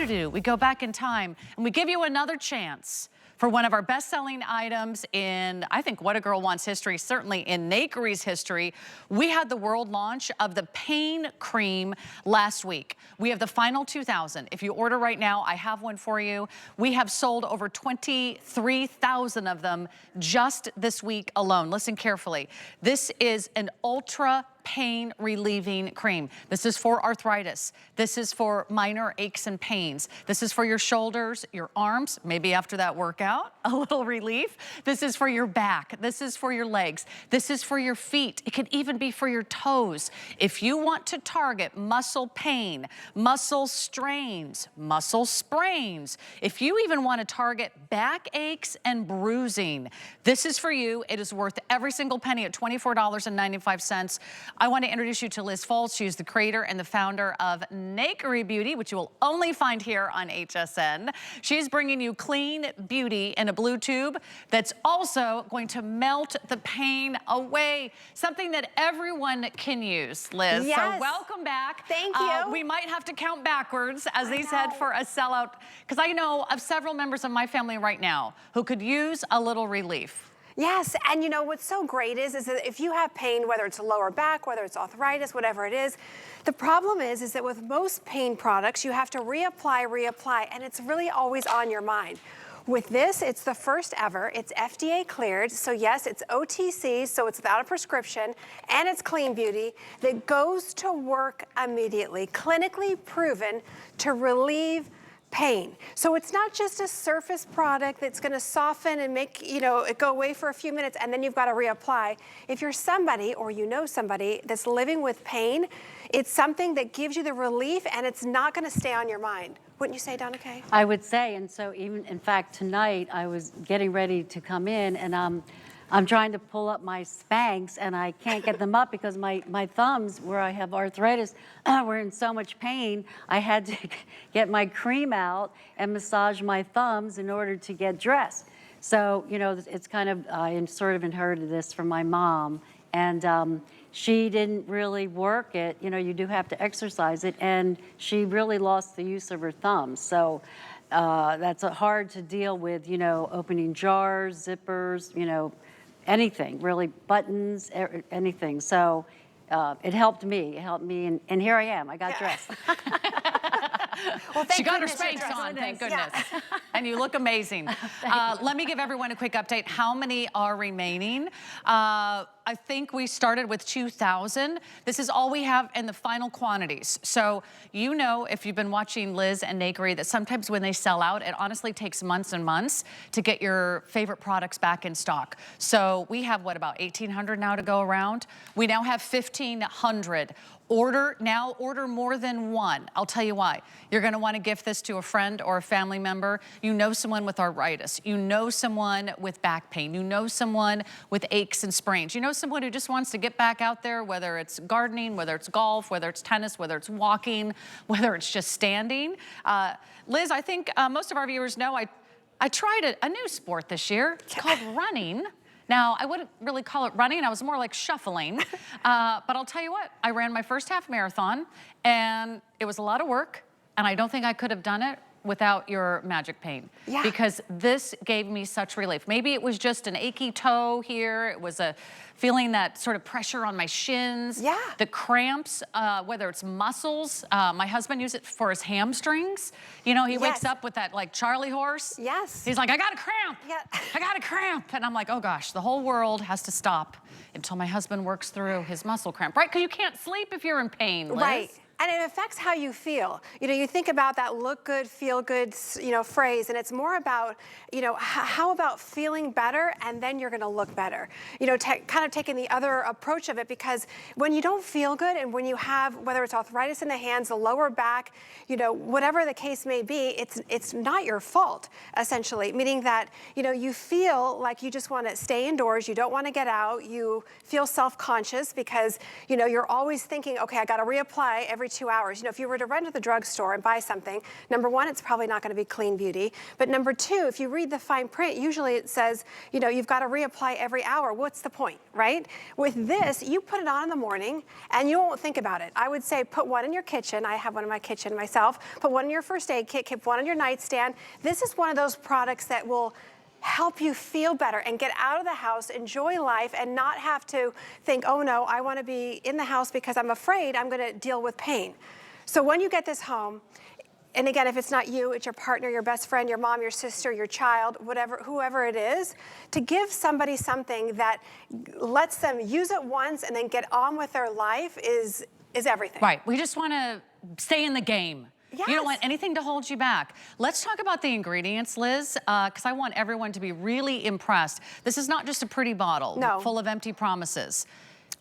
do. We go back in time and we give you another chance for one of our best-selling items in, I think, What a Girl Wants history, certainly in Nakery's history. We had the world launch of the Pain Cream last week. We have the final 2,000. If you order right now, I have one for you. We have sold over 23,000 of them just this week alone. Listen carefully. This is an ultra pain relieving cream. This is for arthritis. This is for minor aches and pains. This is for your shoulders, your arms, maybe after that workout, a little relief. This is for your back. This is for your legs. This is for your feet. It could even be for your toes. If you want to target muscle pain, muscle strains, muscle sprains, if you even want to target back aches and bruising, this is for you. It is worth every single penny at $24.95. I want to introduce you to Liz Foltz. She's the creator and the founder of Nakery Beauty, which you will only find here on HSN. She's bringing you clean beauty in a blue tube that's also going to melt the pain away. Something that everyone can use, Liz. Yes. So welcome back. Thank you. We might have to count backwards as these head for a sellout, because I know of several members of my family right now who could use a little relief. Yes, and you know what's so great is that if you have pain, whether it's a lower back, whether it's arthritis, whatever it is, the problem is that with most pain products, you have to reapply, and it's really always on your mind. With this, it's the first ever. It's FDA cleared, so yes, it's OTC, so it's without a prescription, and it's clean beauty that goes to work immediately, clinically proven to relieve pain. So it's not just a surface product that's going to soften and make, you know, it go away for a few minutes and then you've got to reapply. If you're somebody or you know somebody that's living with pain, it's something that gives you the relief and it's not going to stay on your mind. Wouldn't you say, Donna Kay? I would say, and so even, in fact, tonight I was getting ready to come in and I'm trying to pull up my Spanx and I can't get them up because my thumbs, where I have arthritis, were in so much pain. I had to get my cream out and massage my thumbs in order to get dressed. So, you know, it's kind of, I sort of inherited this from my mom, and she didn't really work it. You know, you do have to exercise it, and she really lost the use of her thumbs. So that's hard to deal with, you know, opening jars, zippers, you know, anything, really, buttons, anything. So it helped me, and here I am, I got dressed. Well, she got her Spanx on, thank goodness. Yeah. And you look amazing. Let me give everyone a quick update. How many are remaining? I think we started with 2,000. This is all we have in the final quantities. So you know, if you've been watching Liz and Nakery, that sometimes when they sell out, it honestly takes months and months to get your favorite products back in stock. So we have, what, about 1,800 now to go around? We now have 1,500. Order now, order more than one. I'll tell you why. You're gonna wanna gift this to a friend or a family member. You know someone with arthritis. You know someone with back pain. You know someone with aches and sprains. You know someone who just wants to get back out there, whether it's gardening, whether it's golf, whether it's tennis, whether it's walking, whether it's just standing. Liz, I think most of our viewers know I tried a new sport this year. It's called running. Now, I wouldn't really call it running. I was more like shuffling. But I'll tell you what, I ran my first half marathon, and it was a lot of work, and I don't think I could have done it without your magic pain. Yeah. Because this gave me such relief. Maybe it was just an achy toe here. It was a feeling that sort of pressure on my shins. Yeah. The cramps, whether it's muscles. My husband used it for his hamstrings. You know, he wakes up with that like Charlie horse. Yes. He's like, I got a cramp. Yeah. I got a cramp. And I'm like, oh gosh, the whole world has to stop until my husband works through his muscle cramp, right? Because you can't sleep if you're in pain, Liz. Right. And it affects how you feel. You know, you think about that look good, feel good, you know, phrase, and it's more about, you know, how about feeling better and then you're gonna look better. You know, kind of taking the other approach of it, because when you don't feel good and when you have, whether it's arthritis in the hands, the lower back, you know, whatever the case may be, it's not your fault, essentially, meaning that, you know, you feel like you just wanna stay indoors, you don't wanna get out, you feel self-conscious because, you know, you're always thinking, okay, I gotta reapply every every 2 hours. You know, if you were to run to the drugstore and buy something, number one, it's probably not going to be clean beauty. But number two, if you read the fine print, usually it says, you know, you've got to reapply every hour. What's the point, right? With this, you put it on in the morning and you won't think about it. I would say put one in your kitchen. I have one in my kitchen myself. Put one in your first aid kit, keep one on your nightstand. This is one of those products that will help you feel better and get out of the house, enjoy life, and not have to think, oh no, I want to be in the house because I'm afraid I'm going to deal with pain. So when you get this home, and again, if it's not you, it's your partner, your best friend, your mom, your sister, your child, whatever, whoever it is, to give somebody something that lets them use it once and then get on with their life is everything. Right, we just want to stay in the game. Yes. You don't want anything to hold you back. Let's talk about the ingredients, Liz, because I want everyone to be really impressed. This is not just a pretty bottle full of empty promises.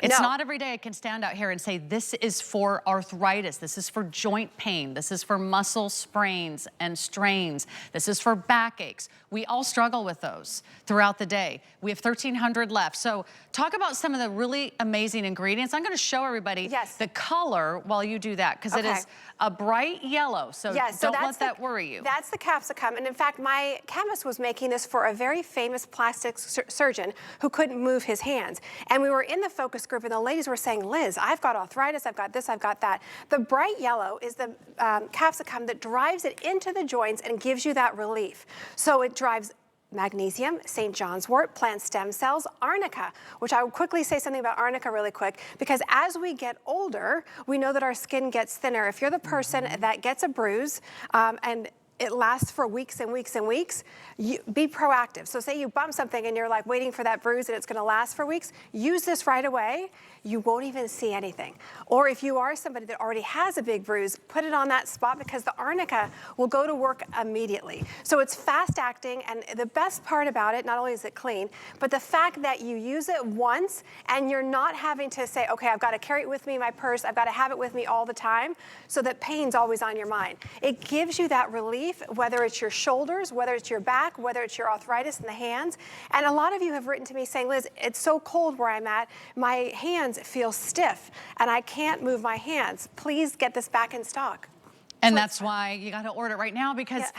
It's not every day I can stand out here and say, this is for arthritis, this is for joint pain, this is for muscle sprains and strains, this is for backaches. We all struggle with those throughout the day. We have 1,300 left. So talk about some of the really amazing ingredients. I'm gonna show everybody the color while you do that, because it is a bright yellow, so don't let that worry you. That's the capsicum, and in fact, my chemist was making this for a very famous plastic surgeon who couldn't move his hands. And we were in the focus group, and the ladies were saying, Liz, I've got arthritis, I've got this, I've got that. The bright yellow is the capsicum that drives it into the joints and gives you that relief. So it drives magnesium, St. John's wort, plant stem cells, arnica, which I will quickly say something about arnica really quick, because as we get older, we know that our skin gets thinner. If you're the person that gets a bruise and it lasts for weeks and weeks and weeks, be proactive. So say you bump something and you're like waiting for that bruise and it's gonna last for weeks, use this right away. You won't even see anything. Or if you are somebody that already has a big bruise, put it on that spot, because the arnica will go to work immediately. So it's fast acting, and the best part about it, not only is it clean, but the fact that you use it once and you're not having to say, okay, I've got to carry it with me in my purse, I've got to have it with me all the time, so that pain's always on your mind. It gives you that relief, whether it's your shoulders, whether it's your back, whether it's your arthritis in the hands. And a lot of you have written to me saying, Liz, it's so cold where I'm at, my hands feel stiff and I can't move my hands. Please get this back in stock. And that's why you got to order it right now, because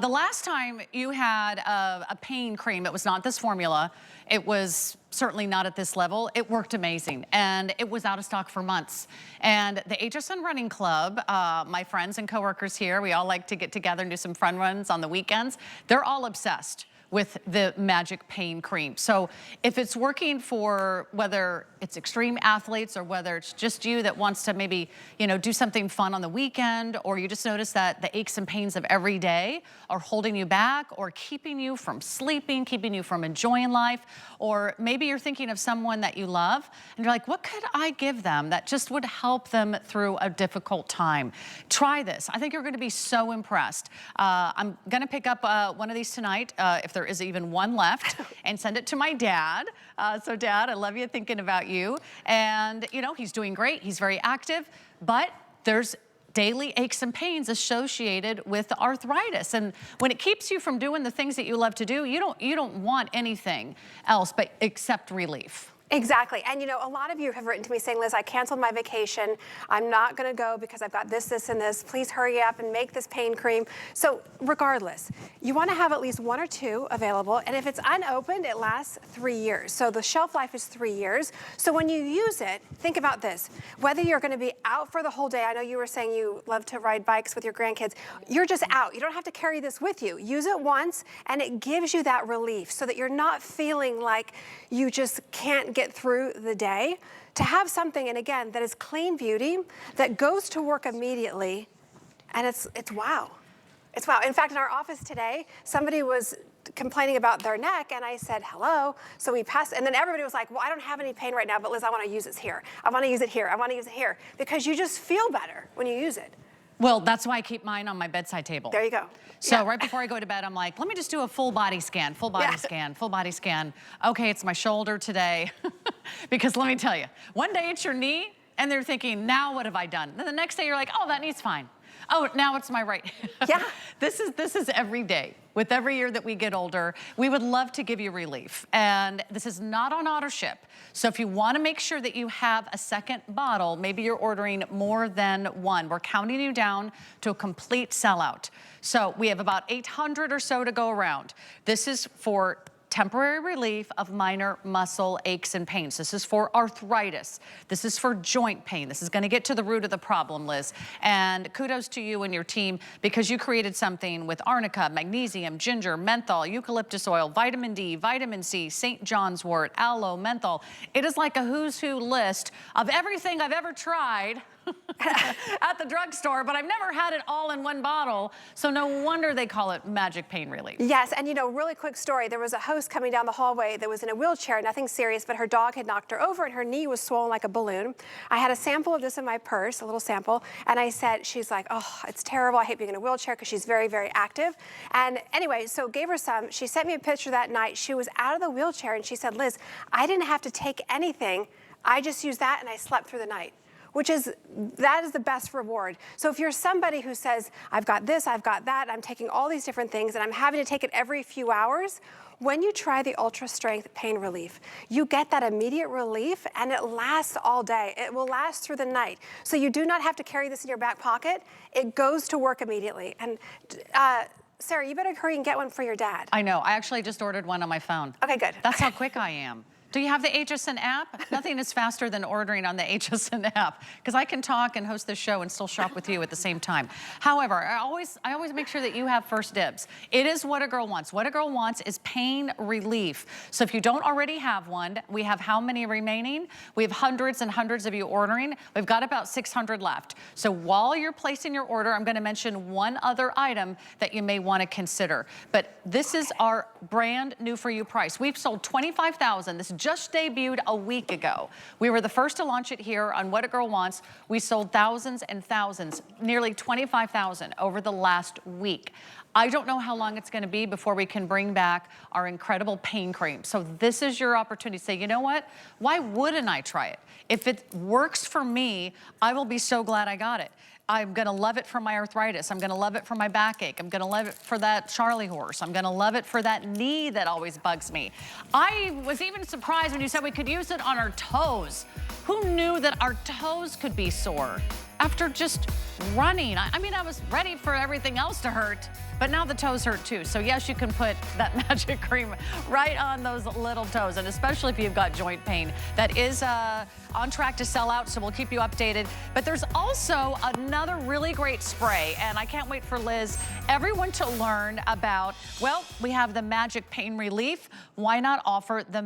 the last time you had a pain cream, it was not this formula. It was certainly not at this level. It worked amazing, and it was out of stock for months. And the HSN Running Club, my friends and coworkers here, we all like to get together and do some fun runs on the weekends. They're all obsessed with the magic pain cream. So if it's working for whether it's extreme athletes or whether it's just you that wants to maybe, you know, do something fun on the weekend, or you just notice that the aches and pains of every day are holding you back or keeping you from sleeping, keeping you from enjoying life, or maybe you're thinking of someone that you love and you're like, what could I give them that just would help them through a difficult time? Try this. I think you're gonna be so impressed. I'm gonna pick up one of these tonight, if there is even one left, and send it to my dad. So Dad, I love you, thinking about you. And you know, he's doing great, he's very active, but there's daily aches and pains associated with arthritis. And when it keeps you from doing the things that you love to do, you don't want anything else but except relief. Exactly, and you know, a lot of you have written to me saying, Liz, I canceled my vacation. I'm not gonna go because I've got this, this, and this. Please hurry up and make this pain cream. So regardless, you wanna have at least one or two available, and if it's unopened, it lasts 3 years. So the shelf life is 3 years. So when you use it, think about this. Whether you're gonna be out for the whole day, I know you were saying you love to ride bikes with your grandkids, you're just out. You don't have to carry this with you. Use it once, and it gives you that relief so that you're not feeling like you just can't get through the day. To have something, and again, that is clean beauty, that goes to work immediately, and it's wow. It's wow. In fact, in our office today, somebody was complaining about their neck, and I said, hello. So we passed, and then everybody was like, well, I don't have any pain right now, but Liz, I want to use this here. I want to use it here. I want to use it here. Because you just feel better when you use it. Well, that's why I keep mine on my bedside table. There you go. So right before I go to bed, I'm like, let me just do a full body scan, full body scan, full body scan. Okay, it's my shoulder today. Because let me tell you, one day it's your knee, and they're thinking, now what have I done? Then the next day you're like, oh, that knee's fine. Oh, now it's my right. Yeah. This is every day. With every year that we get older, we would love to give you relief. And this is not on auto ship. So if you want to make sure that you have a second bottle, maybe you're ordering more than one. We're counting you down to a complete sellout. So we have about 800 or so to go around. This is for temporary relief of minor muscle aches and pains. This is for arthritis. This is for joint pain. This is going to get to the root of the problem, Liz. And kudos to you and your team because you created something with arnica, magnesium, ginger, menthol, eucalyptus oil, vitamin D, vitamin C, St. John's wort, aloe, menthol. It is like a who's who list of everything I've ever tried at the drugstore, but I've never had it all in one bottle. So no wonder they call it magic pain relief. Yes, and you know, really quick story. There was a host coming down the hallway that was in a wheelchair, nothing serious, but her dog had knocked her over and her knee was swollen like a balloon. I had a sample of this in my purse, a little sample, and I said, she's like, oh, it's terrible. I hate being in a wheelchair because she's very, very active. And anyway, so gave her some. She sent me a picture that night. She was out of the wheelchair and she said, Liz, I didn't have to take anything. I just used that and I slept through the night. That is the best reward. So if you're somebody who says, I've got this, I've got that, I'm taking all these different things and I'm having to take it every few hours, when you try the Ultra Strength Pain Relief, you get that immediate relief and it lasts all day. It will last through the night. So you do not have to carry this in your back pocket. It goes to work immediately. And Sarah, you better hurry and get one for your dad. I know, I actually just ordered one on my phone. Okay, good. That's how quick I am. Do you have the HSN app? Nothing is faster than ordering on the HSN app because I can talk and host this show and still shop with you at the same time. However, I always make sure that you have first dibs. It is what a girl wants. What a girl wants is pain relief. So if you don't already have one, we have how many remaining? We have hundreds and hundreds of you ordering. We've got about 600 left. So while you're placing your order, I'm going to mention one other item that you may want to consider. But this is our brand new for you price. We've sold 25,000. This just debuted a week ago. We were the first to launch it here on What a Girl Wants. We sold thousands and thousands, nearly 25,000 over the last week. I don't know how long it's going to be before we can bring back our incredible pain cream. So this is your opportunity to say, you know what? Why wouldn't I try it? If it works for me, I will be so glad I got it. I'm gonna love it for my arthritis. I'm gonna love it for my backache. I'm gonna love it for that Charlie horse. I'm gonna love it for that knee that always bugs me. I was even surprised when you said we could use it on our toes. Who knew that our toes could be sore after just running? I mean, I was ready for everything else to hurt, but now the toes hurt too. So yes, you can put that magic cream right on those little toes, and especially if you've got joint pain. That is on track to sell out, so we'll keep you updated. But there's also another really great spray, and I can't wait for Liz, everyone to learn about, well, we have the magic pain relief. Why not offer the